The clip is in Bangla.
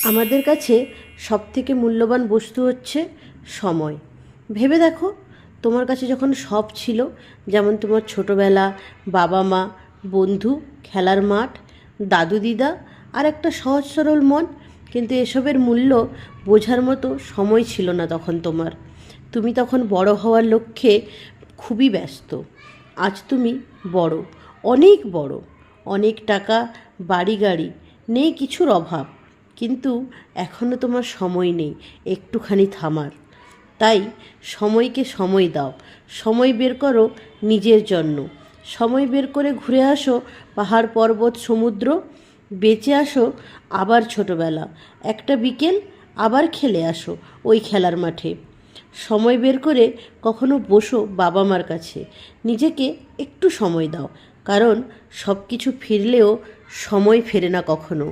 আমাদের কাছে সবথেকে মূল্যবান বস্তু হচ্ছে সময়। ভেবে দেখো, তোমার কাছে যখন সব ছিল, যেমন তোমার ছোটোবেলা, বাবা মা, বন্ধু, খেলার মাঠ, দাদু দিদা আর একটা সহজ সরল মন, কিন্তু এসবের মূল্য বোঝার মতো সময় ছিল না তখন তোমার। তুমি তখন বড় হওয়ার লক্ষ্যে খুবই ব্যস্ত। আজ তুমি বড়, অনেক বড়, অনেক টাকা, বাড়ি গাড়ি, নেই কিছুর অভাব, কিন্তু এখনও তোমার সময় নেই একটুখানি থামার। তাই সময়কে সময় দাও, সময় বের করো নিজের জন্য, সময় বের করে ঘুরে আসো পাহাড় পর্বত সমুদ্র, বেঁচে আসো আবার ছোটোবেলা, একটা বিকেল আবার খেলে আসো ওই খেলার মাঠে। সময় বের করে কখনো বসো বাবা মার কাছে, নিজেকে একটু সময় দাও, কারণ সব কিছু ফিরলেও সময় ফেরে না কখনো।